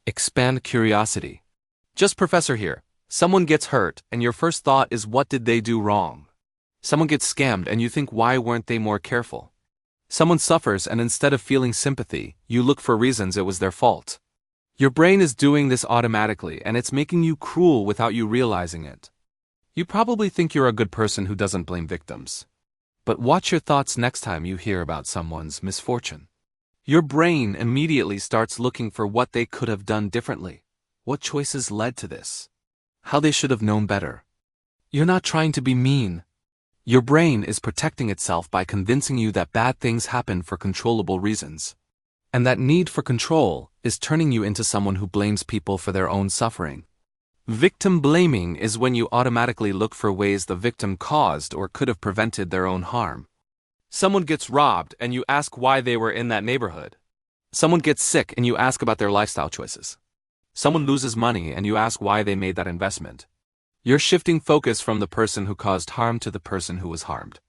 Expand curiosity. JustProfessor here. Someone gets hurt, and your first thought is, what did they do wrong? Someone gets scammed, and you think, why weren't they more careful? Someone suffers, and instead of feeling sympathy, you look for reasons it was their fault. Your brain is doing this automatically, and it's making you cruel without you realizing it. You probably think you're a good person who doesn't blame victims. But watch your thoughts next time you hear about someone's misfortune. Your brain immediately starts looking for what they could have done differently, what choices led to this, how they should have known better. You're not trying to be mean. Your brain is protecting itself by convincing you that bad things happen for controllable reasons. And that need for control is turning you into someone who blames people for their own suffering. Victim blaming is when you automatically look for ways the victim caused or could have prevented their own harm. Someone gets robbed and you ask why they were in that neighborhood. Someone gets sick and you ask about their lifestyle choices. Someone loses money and you ask why they made that investment. You're shifting focus from the person who caused harm to the person who was harmed.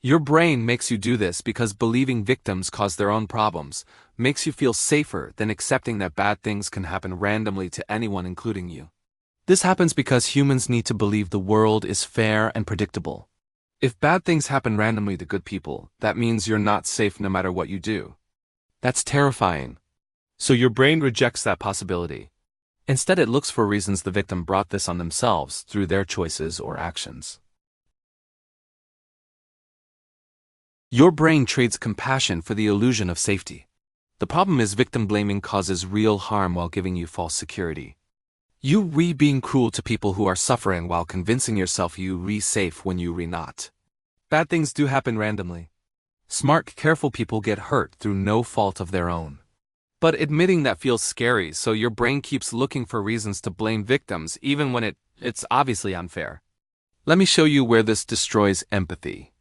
Your brain makes you do this because believing victims cause their own problems makes you feel safer than accepting that bad things can happen randomly to anyone, including you. This happens because humans need to believe the world is fair and predictable. If bad things happen randomly to good people, that means you're not safe no matter what you do. That's terrifying. So your brain rejects that possibility. Instead, it looks for reasons the victim brought this on themselves through their choices or actions. Your brain trades compassion for the illusion of safety. The problem is victim blaming causes real harm while giving you false security. You being cruel to people who are suffering while convincing yourself you safe when you not. Bad things do happen randomly. Smart, careful people get hurt through no fault of their own. But admitting that feels scary, so your brain keeps looking for reasons to blame victims even when it's obviously unfair. Let me show you where this destroys empathy.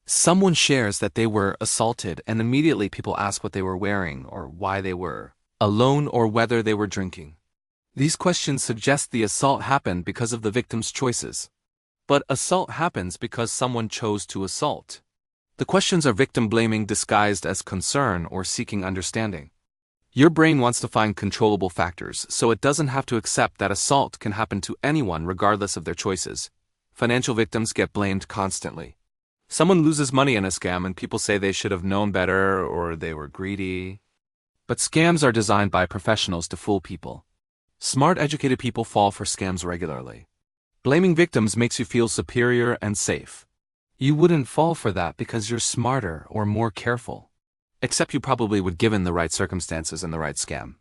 Someone shares that they were assaulted, and immediately people ask what they were wearing or why they were alone or whether they were drinking. These questions suggest the assault happened because of the victim's choices. But assault happens because someone chose to assault. The questions are victim blaming disguised as concern or seeking understanding. Your brain wants to find controllable factors, so it doesn't have to accept that assault can happen to anyone regardless of their choices. Financial victims get blamed constantly. Someone loses money in a scam and people say they should have known better or they were greedy. But scams are designed by professionals to fool people. Smart, educated people fall for scams regularly. Blaming victims makes you feel superior and safe. You wouldn't fall for that because you're smarter or more careful. Except you probably would given the right circumstances and the right scam.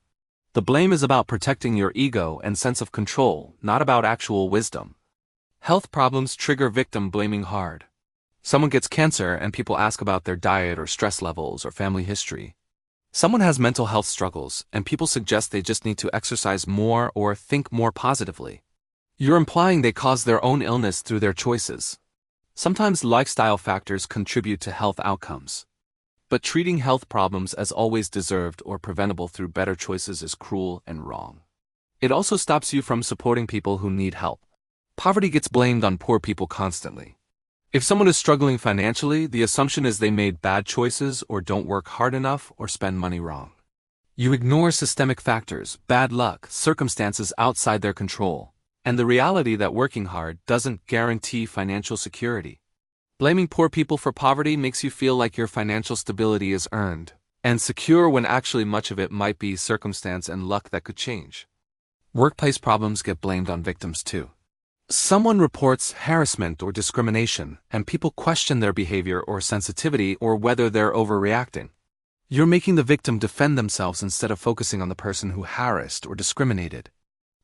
The blame is about protecting your ego and sense of control, not about actual wisdom. Health problems trigger victim blaming hard. Someone gets cancer and people ask about their diet or stress levels or family history. Someone has mental health struggles, and people suggest they just need to exercise more or think more positively. You're implying they caused their own illness through their choices. Sometimes lifestyle factors contribute to health outcomes. But treating health problems as always deserved or preventable through better choices is cruel and wrong. It also stops you from supporting people who need help. Poverty gets blamed on poor people constantly. If someone is struggling financially, the assumption is they made bad choices or don't work hard enough or spend money wrong. You ignore systemic factors, bad luck, circumstances outside their control, and the reality that working hard doesn't guarantee financial security. Blaming poor people for poverty makes you feel like your financial stability is earned and secure when actually much of it might be circumstance and luck that could change. Workplace problems get blamed on victims too. Someone reports harassment or discrimination, and people question their behavior or sensitivity or whether they're overreacting. You're making the victim defend themselves instead of focusing on the person who harassed or discriminated.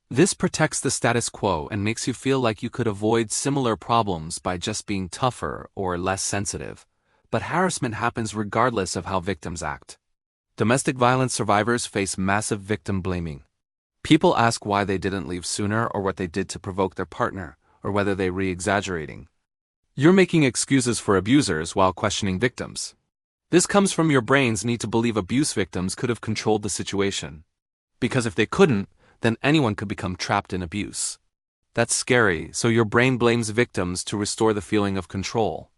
This protects the status quo and makes you feel like you could avoid similar problems by just being tougher or less sensitive. But harassment happens regardless of how victims act. Domestic violence survivors face massive victim blaming. People ask why they didn't leave sooner or what they did to provoke their partner, or whether they re-exaggerating. You're making excuses for abusers while questioning victims. This comes from your brain's need to believe abuse victims could have controlled the situation. Because if they couldn't, then anyone could become trapped in abuse. That's scary, so your brain blames victims to restore the feeling of control.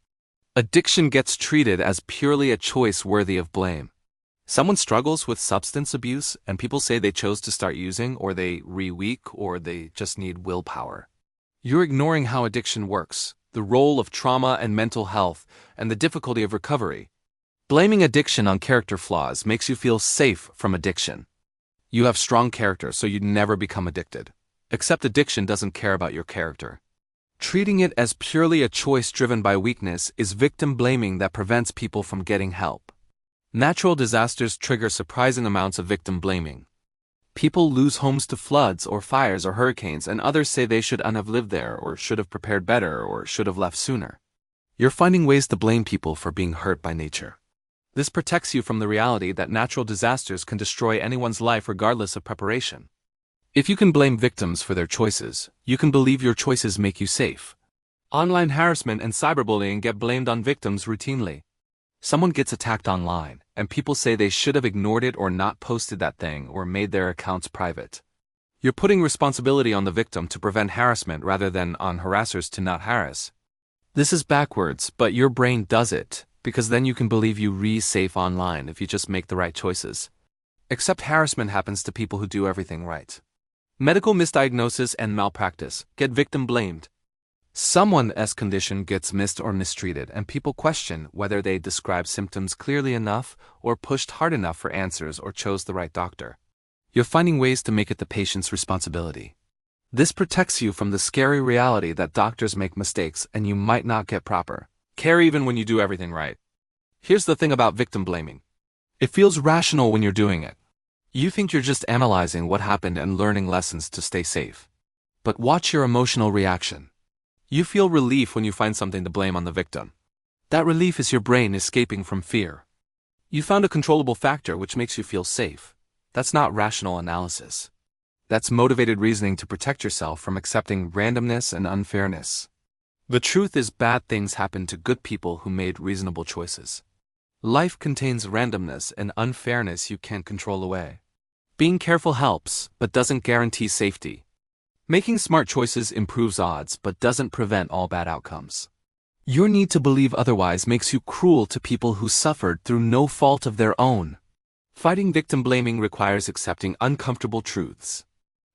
Addiction gets treated as purely a choice worthy of blame. Someone struggles with substance abuse and people say they chose to start using, or they re-weak, or they just need willpower. You're ignoring how addiction works, the role of trauma and mental health, and the difficulty of recovery. Blaming addiction on character flaws makes you feel safe from addiction. You have strong character, so you'd never become addicted. Except addiction doesn't care about your character. Treating it as purely a choice driven by weakness is victim blaming that prevents people from getting help. Natural disasters trigger surprising amounts of victim blaming. People lose homes to floods or fires or hurricanes, and others say they shouldn't have lived there, or should have prepared better, or should have left sooner. You're finding ways to blame people for being hurt by nature. This protects you from the reality that natural disasters can destroy anyone's life regardless of preparation. If you can blame victims for their choices, you can believe your choices make you safe. Online harassment and cyberbullying get blamed on victims routinely. Someone gets attacked online, and people say they should have ignored it or not posted that thing or made their accounts private. You're putting responsibility on the victim to prevent harassment rather than on harassers to not harass. This is backwards, but your brain does it, because then you can believe you're safe online if you just make the right choices. Except harassment happens to people who do everything right. Medical misdiagnosis and malpractice get victim blamed. Someone's condition gets missed or mistreated, and people question whether they described symptoms clearly enough or pushed hard enough for answers or chose the right doctor. You're finding ways to make it the patient's responsibility. This protects you from the scary reality that doctors make mistakes and you might not get proper care even when you do everything right. Here's the thing about victim blaming. It feels rational when you're doing it. You think you're just analyzing what happened and learning lessons to stay safe. But watch your emotional reaction. You feel relief when you find something to blame on the victim. That relief is your brain escaping from fear. You found a controllable factor which makes you feel safe. That's not rational analysis. That's motivated reasoning to protect yourself from accepting randomness and unfairness. The truth is, bad things happen to good people who made reasonable choices. Life contains randomness and unfairness you can't control away. Being careful helps, but doesn't guarantee safety. Making smart choices improves odds, but doesn't prevent all bad outcomes. Your need to believe otherwise makes you cruel to people who suffered through no fault of their own. Fighting victim blaming requires accepting uncomfortable truths.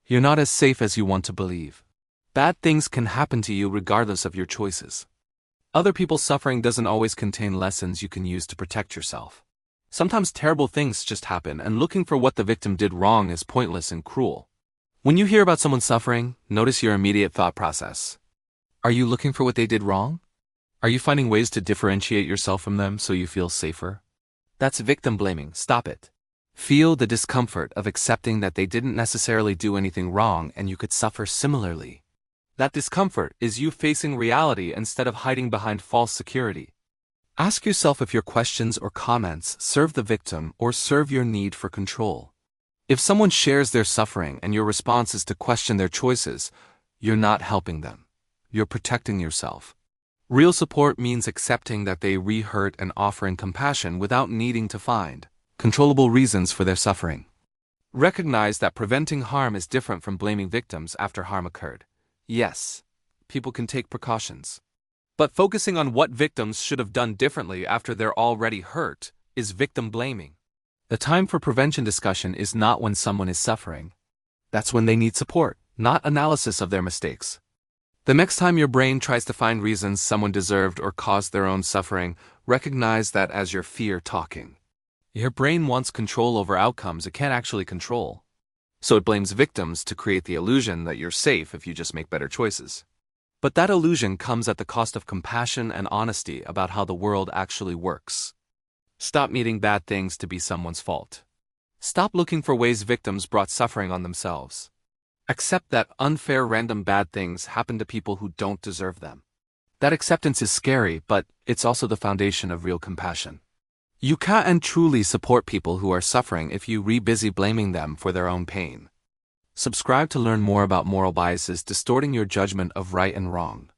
You're not as safe as you want to believe. Bad things can happen to you regardless of your choices. Other people's suffering doesn't always contain lessons you can use to protect yourself. Sometimes terrible things just happen, and looking for what the victim did wrong is pointless and cruel. When you hear about someone suffering, notice your immediate thought process. Are you looking for what they did wrong? Are you finding ways to differentiate yourself from them so you feel safer? That's victim blaming. Stop it. Feel the discomfort of accepting that they didn't necessarily do anything wrong and you could suffer similarly. That discomfort is you facing reality instead of hiding behind false security. Ask yourself if your questions or comments serve the victim or serve your need for control. If someone shares their suffering and your response is to question their choices, you're not helping them. You're protecting yourself. Real support means accepting that they hurt and offering compassion without needing to find controllable reasons for their suffering. Recognize that preventing harm is different from blaming victims after harm occurred. Yes, people can take precautions. But focusing on what victims should have done differently after they're already hurt is victim blaming. The time for prevention discussion is not when someone is suffering. That's when they need support, not analysis of their mistakes. The next time your brain tries to find reasons someone deserved or caused their own suffering, recognize that as your fear talking. Your brain wants control over outcomes it can't actually control. So it blames victims to create the illusion that you're safe if you just make better choices. But that illusion comes at the cost of compassion and honesty about how the world actually works. Stop needing bad things to be someone's fault. Stop looking for ways victims brought suffering on themselves. Accept that unfair random bad things happen to people who don't deserve them. That acceptance is scary, but it's also the foundation of real compassion. You can't truly support people who are suffering if you busy blaming them for their own pain. Subscribe to learn more about moral biases distorting your judgment of right and wrong.